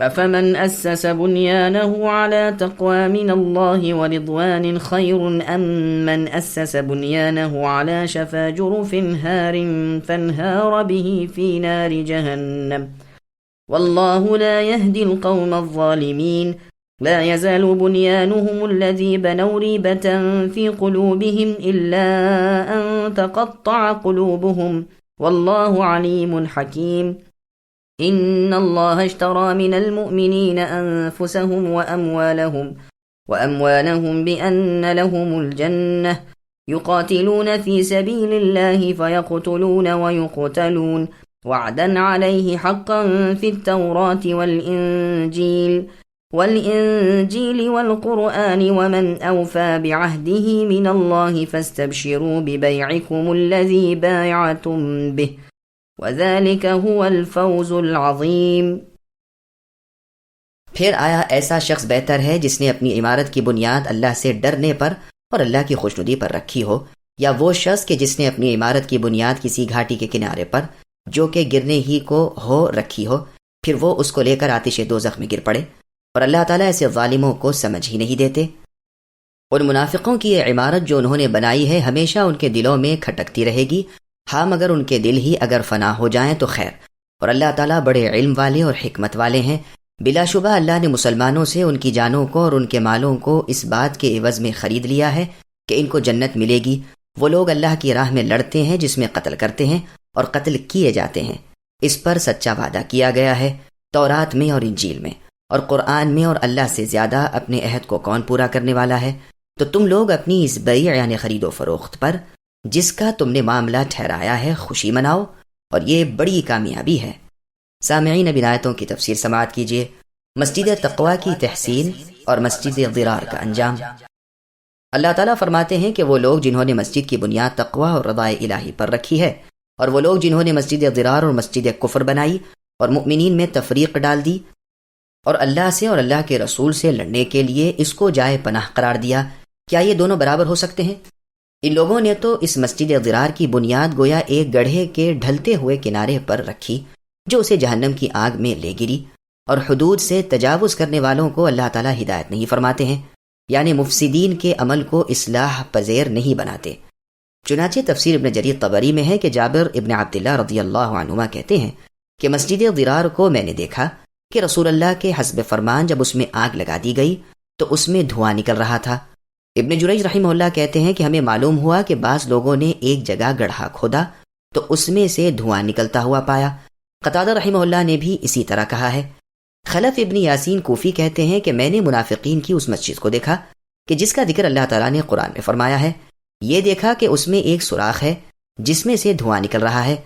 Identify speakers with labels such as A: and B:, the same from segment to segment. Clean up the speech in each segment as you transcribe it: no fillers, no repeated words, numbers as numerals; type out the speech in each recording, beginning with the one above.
A: أفمن أسس بنيانه على تقوى من الله ورضوان خير أم من أسس بنيانه على شفا جرف هار فانهار به في نار جهنم والله لا يهدي القوم الظالمين لا يزال بنيانهم الذي بنوا ريبة في قلوبهم إلا أن تقطع قلوبهم والله عليم حكيم إن الله اشترى من المؤمنين أنفسهم وأموالهم بأن لهم الجنة يقاتلون في سبيل الله فيقتلون ويقتلون وعدا عليه حقا في التوراة والإنجيل والقرآن ومن أوفى بعهده من الله فاستبشروا ببيعكم الذي بايعتم به وذلك هو الفوز العظیم۔
B: پھر آیا ایسا شخص بہتر ہے جس نے اپنی عمارت کی بنیاد اللہ سے ڈرنے پر اور اللہ کی خوشنودی پر رکھی ہو، یا وہ شخص کہ جس نے اپنی عمارت کی بنیاد کسی گھاٹی کے کنارے پر جو کہ گرنے ہی کو ہو رکھی ہو، پھر وہ اس کو لے کر آتش دوزخ میں گر پڑے، اور اللہ تعالیٰ ایسے ظالموں کو سمجھ ہی نہیں دیتے۔ ان منافقوں کی یہ عمارت جو انہوں نے بنائی ہے ہمیشہ ان کے دلوں میں کھٹکتی رہے گی، ہاں مگر ان کے دل ہی اگر فنا ہو جائیں تو خیر، اور اللہ تعالیٰ بڑے علم والے اور حکمت والے ہیں۔ بلا شبہ اللہ نے مسلمانوں سے ان کی جانوں کو اور ان کے مالوں کو اس بات کے عوض میں خرید لیا ہے کہ ان کو جنت ملے گی۔ وہ لوگ اللہ کی راہ میں لڑتے ہیں جس میں قتل کرتے ہیں اور قتل کیے جاتے ہیں، اس پر سچا وعدہ کیا گیا ہے تورات میں اور انجیل میں اور قرآن میں، اور اللہ سے زیادہ اپنے عہد کو کون پورا کرنے والا ہے؟ تو تم لوگ اپنی اس بیع یعنی خرید و فروخت پر جس کا تم نے معاملہ ٹھہرایا ہے خوشی مناؤ، اور یہ بڑی کامیابی ہے۔ سامعین، اب آیتوں کی تفسیر سماعت کیجیے۔ مسجد تقوی کی تحسین اور مسجد ضرار کا انجام۔ اللہ تعالیٰ فرماتے ہیں کہ وہ لوگ جنہوں نے مسجد کی بنیاد تقوی اور رضاء الہی پر رکھی ہے، اور وہ لوگ جنہوں نے مسجد ضرار اور مسجد کفر بنائی اور مؤمنین میں تفریق ڈال دی اور اللہ سے اور اللہ کے رسول سے لڑنے کے لیے اس کو جائے پناہ قرار دیا، کیا یہ دونوں برابر ہو سکتے ہیں؟ ان لوگوں نے تو اس مسجد ضرار کی بنیاد گویا ایک گڑھے کے ڈھلتے ہوئے کنارے پر رکھی جو اسے جہنم کی آگ میں لے گری، اور حدود سے تجاوز کرنے والوں کو اللہ تعالیٰ ہدایت نہیں فرماتے ہیں، یعنی مفسدین کے عمل کو اصلاح پذیر نہیں بناتے۔ چنانچہ تفسیر ابن جریر طبری میں ہے کہ جابر ابن عبداللہ رضی اللہ عنہما کہتے ہیں کہ مسجد ضرار کو میں نے دیکھا کہ رسول اللہ کے حسب فرمان جب اس میں آگ لگا دی گئی تو اس میں دھواں نکل رہا تھا۔ ابن جریج رحمہ اللہ کہتے ہیں کہ ہمیں معلوم ہوا کہ بعض لوگوں نے ایک جگہ گڑھا کھودا تو اس میں سے دھواں نکلتا ہوا پایا۔ قتادہ رحمہ اللہ نے بھی اسی طرح کہا ہے۔ خلف ابن یاسین کوفی کہتے ہیں کہ میں نے منافقین کی اس مسجد کو دیکھا کہ جس کا ذکر اللہ تعالیٰ نے قرآن میں فرمایا ہے، یہ دیکھا کہ اس میں ایک سوراخ ہے جس میں سے دھواں نکل رہا ہے،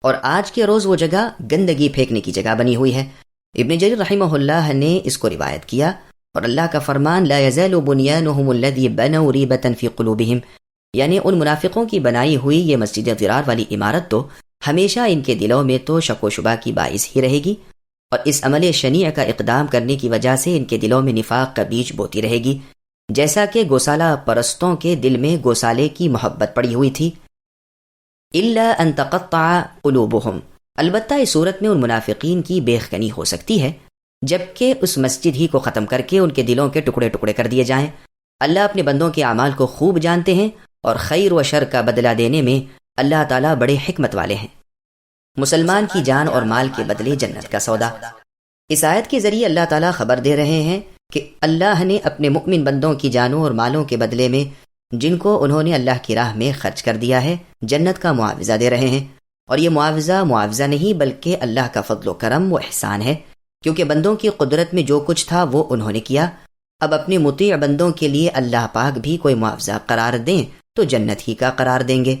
B: اور آج کے روز وہ جگہ گندگی پھینکنے کی جگہ بنی ہوئی ہے۔ ابن جریر رحمہ اللہ نے اس کو روایت کیا، اور اللہ کا فرمان لا يزال بنيانهم الذي بنوا ريبة في قلوبهم، یعنی ان منافقوں کی بنائی ہوئی یہ مسجد ضرار والی عمارت تو ہمیشہ ان کے دلوں میں تو شک و شبہ کی باعث ہی رہے گی، اور اس عمل شنیع کا اقدام کرنے کی وجہ سے ان کے دلوں میں نفاق کا بیج بوتی رہے گی، جیسا کہ گوسالہ پرستوں کے دل میں گوسالے کی محبت پڑی ہوئی تھی۔ الا ان تقطع قلوبهم، البتہ اس صورت میں ان منافقین کی بیخکنی ہو سکتی ہے جبکہ اس مسجد ہی کو ختم کر کے ان کے دلوں کے ٹکڑے ٹکڑے کر دیے جائیں۔ اللہ اپنے بندوں کے اعمال کو خوب جانتے ہیں، اور خیر و شر کا بدلہ دینے میں اللہ تعالیٰ بڑے حکمت والے ہیں۔ مسلمان کی جان اور مال کے بدلے جنت کا سودا۔ اس آیت کے ذریعے اللہ تعالیٰ خبر دے رہے ہیں کہ اللہ نے اپنے مؤمن بندوں کی جانوں اور مالوں کے بدلے میں جن کو انہوں نے اللہ کی راہ میں خرچ کر دیا ہے جنت کا معاوضہ دے رہے ہیں، اور یہ معاوضہ نہیں بلکہ اللہ کا فضل و کرم و احسان ہے، کیونکہ بندوں کی قدرت میں جو کچھ تھا وہ انہوں نے کیا۔ اب اپنے مطیع بندوں کے لیے اللہ پاک بھی کوئی معاوضہ قرار دیں تو جنت ہی کا قرار دیں گے۔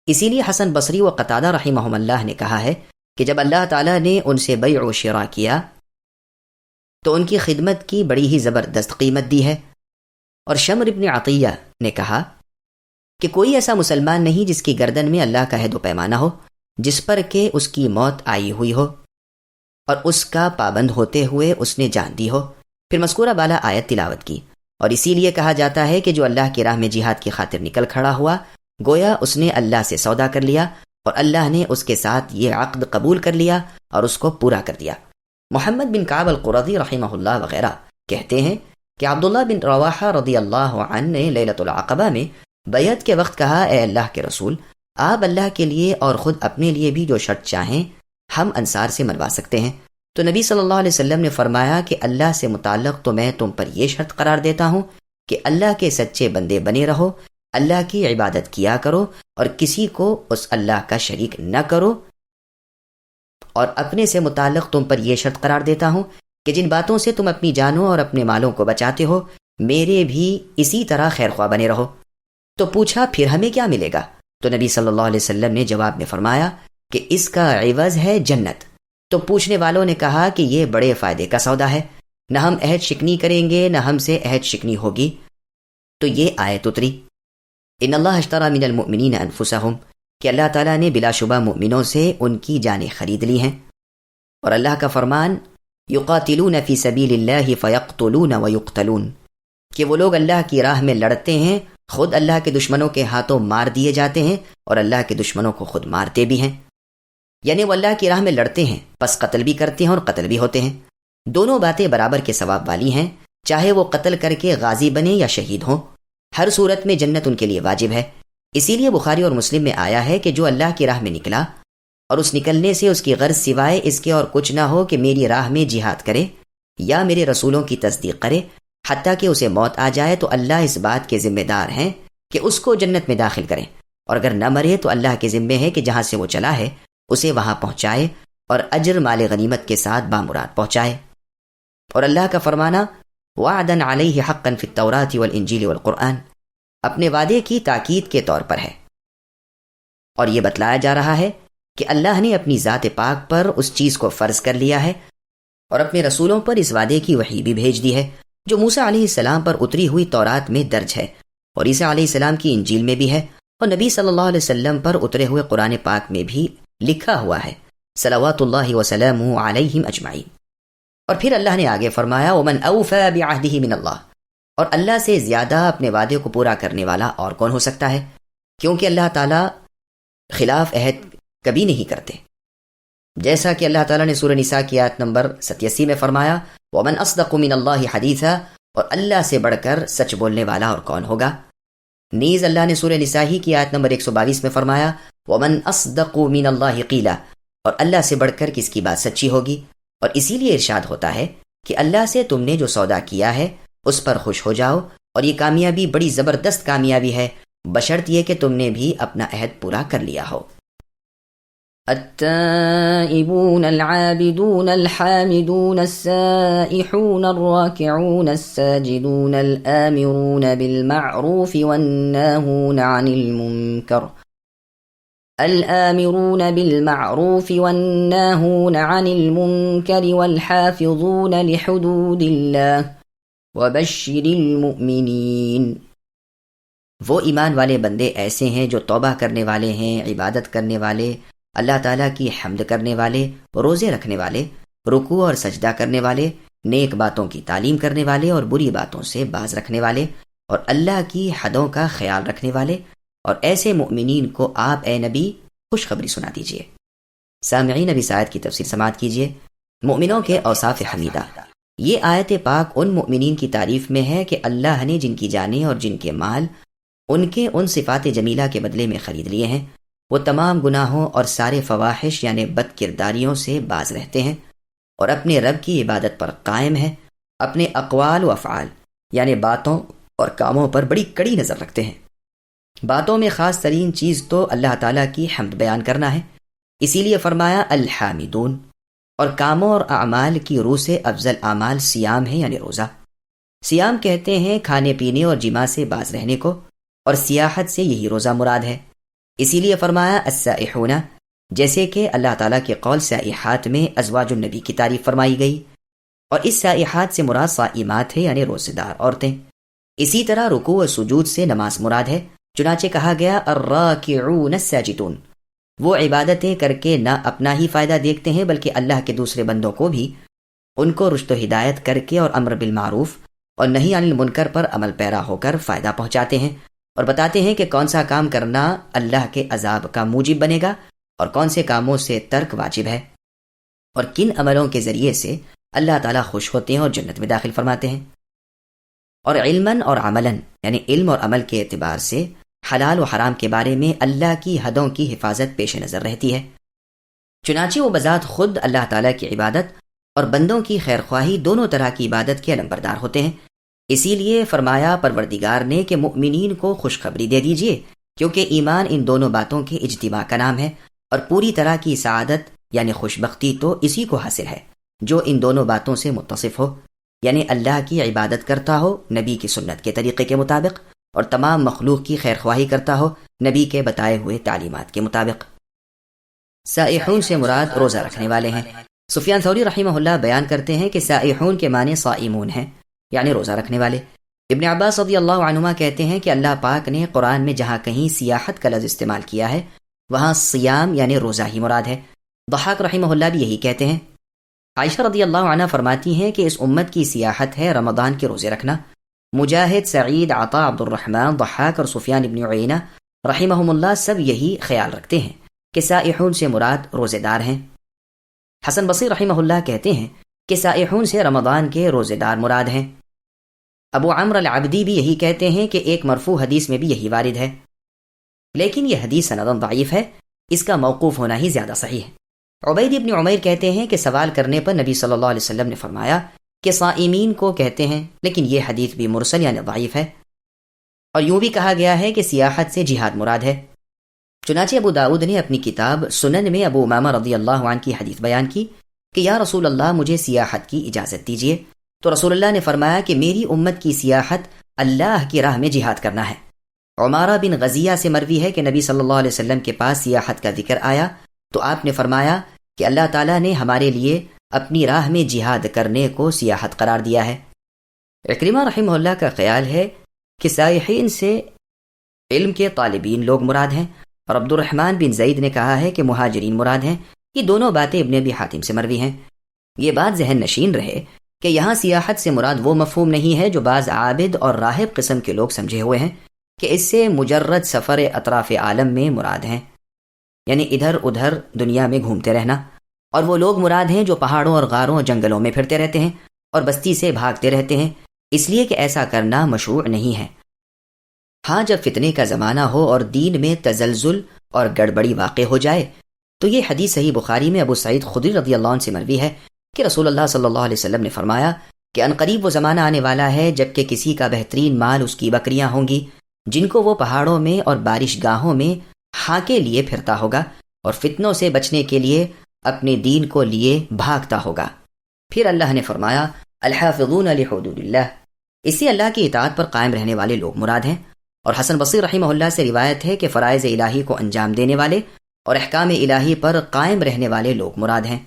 B: اسی لیے حسن بصری و قتادہ رحمہم اللہ نے کہا ہے کہ جب اللہ تعالیٰ نے ان سے بیع و شراء کیا تو ان کی خدمت کی بڑی ہی زبردست قیمت دی ہے۔ اور شمر ابن عطیہ نے کہا کہ کوئی ایسا مسلمان نہیں جس کی گردن میں اللہ کا عہد و پیمانہ ہو جس پر کہ اس کی موت آئی ہوئی ہو اور اس کا پابند ہوتے ہوئے اس نے جان دی ہو۔ پھر مذکورہ بالا آیت تلاوت کی، اور اسی لیے کہا جاتا ہے کہ جو اللہ کی راہ میں جہاد کی خاطر نکل کھڑا ہوا گویا اس نے اللہ سے سودا کر لیا، اور اللہ نے اس کے ساتھ یہ عقد قبول کر لیا اور اس کو پورا کر دیا۔ محمد بن کعب القرظی رحمہ اللہ وغیرہ کہتے ہیں کہ عبداللہ بن رواحہ رضی اللہ عنہ نے لیلۃ العقبہ میں بیعت کے وقت کہا، اے اللہ کے رسول، آپ اللہ کے لیے اور خود اپنے لیے بھی جو شرط چاہیں ہم انصار سے منوا سکتے ہیں۔ تو نبی صلی اللہ علیہ وسلم نے فرمایا کہ اللہ سے متعلق تو میں تم پر یہ شرط قرار دیتا ہوں کہ اللہ کے سچے بندے بنے رہو، اللہ کی عبادت کیا کرو اور کسی کو اس اللہ کا شریک نہ کرو، اور اپنے سے متعلق تم پر یہ شرط قرار دیتا ہوں کہ جن باتوں سے تم اپنی جانوں اور اپنے مالوں کو بچاتے ہو میرے بھی اسی طرح خیر خواہ بنے رہو۔ تو پوچھا پھر ہمیں کیا ملے گا؟ تو نبی صلی اللہ علیہ وسلم نے جواب میں فرمایا کہ اس کا عوض ہے جنت۔ تو پوچھنے والوں نے کہا کہ یہ بڑے فائدے کا سودا ہے، نہ ہم عہد شکنی کریں گے نہ ہم سے عہد شکنی ہوگی۔ تو یہ آیت اتری، ان اللہ اشتری من المؤمنین انفسہم، کہ اللہ تعالیٰ نے بلا شبہ مومنوں سے ان کی جانیں خرید لی ہیں، اور اللہ کا فرمان یقاتلون فی سبیل اللہ فیقتلون ویقتلون، کہ وہ لوگ اللہ کی راہ میں لڑتے ہیں، خود اللہ کے دشمنوں کے ہاتھوں مار دیے جاتے ہیں اور اللہ کے دشمنوں کو خود مارتے بھی ہیں۔ یعنی وہ اللہ کی راہ میں لڑتے ہیں پس قتل بھی کرتے ہیں اور قتل بھی ہوتے ہیں، دونوں باتیں برابر کے ثواب والی ہیں، چاہے وہ قتل کر کے غازی بنے یا شہید ہوں، ہر صورت میں جنت ان کے لیے واجب ہے۔ اسی لیے بخاری اور مسلم میں آیا ہے کہ جو اللہ کی راہ میں نکلا اور اس نکلنے سے اس کی غرض سوائے اس کے اور کچھ نہ ہو کہ میری راہ میں جہاد کرے یا میرے رسولوں کی تصدیق کرے حتیٰ کہ اسے موت آ جائے، تو اللہ اس بات کے ذمہ دار ہیں کہ اس کو جنت میں داخل کریں، اور اگر نہ مرے تو اللہ کے ذمے ہے کہ جہاں سے وہ چلا ہے اسے وہاں پہنچائے اور اجر مال غنیمت کے ساتھ بامراد پہنچائے۔ اور اللہ کا فرمانا وعدن علیہ حقا فی التوراۃ والانجیل والقرآن، اپنے وعدے کی تاکید کے طور پر ہے، اور یہ بتلایا جا رہا ہے کہ اللہ نے اپنی ذات پاک پر اس چیز کو فرض کر لیا ہے اور اپنے رسولوں پر اس وعدے کی وحی بھی بھیج دی ہے جو موسیٰ علیہ السلام پر اتری ہوئی تورات میں درج ہے اور عیسیٰ علیہ السلام کی انجیل میں بھی ہے، اور نبی صلی اللہ علیہ وسلم پر اترے ہوئے قرآن پاک میں بھی لکھا ہوا ہے، صلوات اللہ وسلامہ علیہم اجمعین۔ اور پھر اللہ نے آگے فرمایا ومن اوفی بعہدہ من اللہ، اور اللہ سے زیادہ اپنے وعدے کو پورا کرنے والا اور کون ہو سکتا ہے، کیونکہ اللہ تعالیٰ خلاف عہد کبھی نہیں کرتے، جیسا کہ اللہ تعالیٰ نے سورہ نساء کی آیت نمبر 87 میں فرمایا ومن اصدق من اللہ حدیثا، اور اللہ سے بڑھ کر سچ بولنے والا اور کون ہوگا۔ نیز اللہ نے سورہ نساء ہی کی آیت نمبر 122 میں فرمایا ومن اصدق من اللہ قیلا، اور اللہ سے بڑھ کر کس کی بات سچی ہوگی۔ اور اسی لیے ارشاد ہوتا ہے کہ اللہ سے تم نے جو سودا کیا ہے اس پر خوش ہو جاؤ، اور یہ کامیابی بڑی زبردست کامیابی ہے بشرط یہ کہ تم نے بھی اپنا عہد پورا کر لیا ہو۔
A: التائبون العابدون الحامدون السائحون الراكعون الساجدون الآمرون بالمعروف والناهون عن المنكر والحافظون لحدود الله وبشر المؤمنین۔
B: وہ ایمان والے بندے ایسے ہیں جو توبہ کرنے والے ہیں، عبادت کرنے والے، اللہ تعالیٰ کی حمد کرنے والے، روزے رکھنے والے، رکوع اور سجدہ کرنے والے، نیک باتوں کی تعلیم کرنے والے اور بری باتوں سے باز رکھنے والے، اور اللہ کی حدوں کا خیال رکھنے والے، اور ایسے مؤمنین کو آپ اے نبی خوشخبری سنا دیجئے۔ سامعین، اب اس آیت کی تفسیر سماعت کیجئے۔ مومنوں کے اوصاف حمیدہ، یہ آیت پاک ان مؤمنین کی تعریف میں ہے کہ اللہ نے جن کی جانیں اور جن کے مال ان کے ان صفات جمیلہ کے بدلے میں خرید لیے ہیں، وہ تمام گناہوں اور سارے فواحش یعنی بد کرداریوں سے باز رہتے ہیں اور اپنے رب کی عبادت پر قائم ہیں، اپنے اقوال و افعال یعنی باتوں اور کاموں پر بڑی کڑی نظر رکھتے ہیں۔ باتوں میں خاص ترین چیز تو اللہ تعالیٰ کی حمد بیان کرنا ہے، اسی لیے فرمایا الحامدون، اور کاموں اور اعمال کی روح سے افضل اعمال سیام ہے یعنی روزہ۔ سیام کہتے ہیں کھانے پینے اور جماع سے باز رہنے کو، اور سیاحت سے یہی روزہ مراد ہے، اسی لیے فرمایا السائحون، جیسے کہ اللہ تعالیٰ کے قول سائحات میں ازواج النبی کی تعریف فرمائی گئی، اور اس سائحات سے مراد صائمات ہے یعنی روزے دار عورتیں۔ اسی طرح رکوع و سجود سے نماز مراد ہے، چنانچہ کہا گیا الراکعون الساجدون، وہ عبادتیں کر کے نہ اپنا ہی فائدہ دیکھتے ہیں بلکہ اللہ کے دوسرے بندوں کو بھی ان کو رشد و ہدایت کر کے اور امر بالمعروف اور نہی عن المنکر پر عمل پیرا ہو کر فائدہ پہنچاتے ہیں، اور بتاتے ہیں کہ کون سا کام کرنا اللہ کے عذاب کا موجب بنے گا اور کون سے کاموں سے ترک واجب ہے۔ اور کن عملوں کے ذریعے سے اللہ تعالیٰ خوش ہوتے ہیں اور جنت میں داخل فرماتے ہیں۔ اور علماً اور عملاً یعنی علم اور عمل کے اعتبار سے حلال و حرام کے بارے میں اللہ کی حدوں کی حفاظت پیش نظر رہتی ہے۔ چنانچہ وہ بذات خود اللہ تعالیٰ کی عبادت اور بندوں کی خیرخواہی دونوں طرح کی عبادت کے علمبردار ہوتے ہیں۔ اسی لیے فرمایا پروردگار نے کہ مؤمنین کو خوشخبری دے دیجئے، کیونکہ ایمان ان دونوں باتوں کے اجتماع کا نام ہے، اور پوری طرح کی سعادت یعنی خوشبختی تو اسی کو حاصل ہے جو ان دونوں باتوں سے متصف ہو، یعنی اللہ کی عبادت کرتا ہو نبی کی سنت کے طریقے کے مطابق، اور تمام مخلوق کی خیرخواہی کرتا ہو نبی کے بتائے ہوئے تعلیمات کے مطابق۔ سائحون سے مراد روزہ رکھنے والے ہیں۔ سفیان ثوری رحمہ اللہ بیان کرتے ہیں کہ سائحون کے معنی صائمون ہیں، یعنی روزہ رکھنے والے۔ ابن عباس رضی اللہ عنہما کہتے ہیں کہ اللہ پاک نے قرآن میں جہاں کہیں سیاحت کا لفظ استعمال کیا ہے وہاں صیام یعنی روزہ ہی مراد ہے۔ ضحاک رحمہ اللہ بھی یہی کہتے ہیں۔ عائشہ رضی اللہ عنہ فرماتی ہیں کہ اس امت کی سیاحت ہے رمضان کے روزے رکھنا۔ مجاہد، سعید، عطا، عبد الرحمن، ضحاک اور سفیان ابن عیینہ رحمہم اللہ سب یہی خیال رکھتے ہیں کہ سائحون سے مراد روزے دار ہیں۔ حسن بصری رحمہ اللہ کہتے ہیں کہ سائحون سے رمضان کے روزے دار مراد ہیں۔ ابو عمرو العبدی بھی یہی کہتے ہیں کہ ایک مرفوع حدیث میں بھی یہی وارد ہے، لیکن یہ حدیث سنداً ضعیف ہے، اس کا موقوف ہونا ہی زیادہ صحیح ہے۔ عبید ابن عمیر کہتے ہیں کہ سوال کرنے پر نبی صلی اللہ علیہ وسلم نے فرمایا کہ صائمین کو کہتے ہیں، لیکن یہ حدیث بھی مرسل یعنی ضعیف ہے، اور یوں بھی کہا گیا ہے کہ سیاحت سے جہاد مراد ہے۔ چنانچہ ابو داؤد نے اپنی کتاب سنن میں ابو امامہ رضی اللہ عنہ کی حدیث بیان کی کہ یا رسول اللہ مجھے سیاحت کی اجازت دیجیے، تو رسول اللہ نے فرمایا کہ میری امت کی سیاحت اللہ کی راہ میں جہاد کرنا ہے۔ عمارہ بن غزیہ سے مروی ہے کہ نبی صلی اللہ علیہ وسلم کے پاس سیاحت کا ذکر آیا تو آپ نے فرمایا کہ اللہ تعالیٰ نے ہمارے لیے اپنی راہ میں جہاد کرنے کو سیاحت قرار دیا ہے۔ اکرمہ رحمہ اللہ کا خیال ہے کہ سائحین سے علم کے طالبین لوگ مراد ہیں، اور عبد الرحمن بن زید نے کہا ہے کہ مہاجرین مراد ہیں۔ یہ دونوں باتیں ابن ابی حاتم سے مروی ہیں۔ یہ بات ذہن نشین رہے کہ یہاں سیاحت سے مراد وہ مفہوم نہیں ہے جو بعض عابد اور راہب قسم کے لوگ سمجھے ہوئے ہیں کہ اس سے مجرد سفر اطراف عالم میں مراد ہیں، یعنی ادھر ادھر دنیا میں گھومتے رہنا، اور وہ لوگ مراد ہیں جو پہاڑوں اور غاروں اور جنگلوں میں پھرتے رہتے ہیں اور بستی سے بھاگتے رہتے ہیں، اس لیے کہ ایسا کرنا مشروع نہیں ہے۔ ہاں جب فتنے کا زمانہ ہو اور دین میں تزلزل اور گڑبڑی واقع ہو جائے تو یہ حدیث صحیح بخاری میں ابو سعید خدری رضی اللہ عنہ سے مروی ہے کہ رسول اللہ صلی اللہ علیہ وسلم نے فرمایا کہ عنقریب وہ زمانہ آنے والا ہے جب کہ کسی کا بہترین مال اس کی بکریاں ہوں گی جن کو وہ پہاڑوں میں اور بارش گاہوں میں ہاکے لیے پھرتا ہوگا اور فتنوں سے بچنے کے لیے اپنے دین کو لیے بھاگتا ہوگا۔ پھر اللہ نے فرمایا الحافظون لحدود اللہ، اسی اللہ کی اطاعت پر قائم رہنے والے لوگ مراد ہیں۔ اور حسن بصری رحمہ اللہ سے روایت ہے کہ فرائض الہی کو انجام دینے والے اور احکام الہی پر قائم رہنے والے لوگ مراد ہیں۔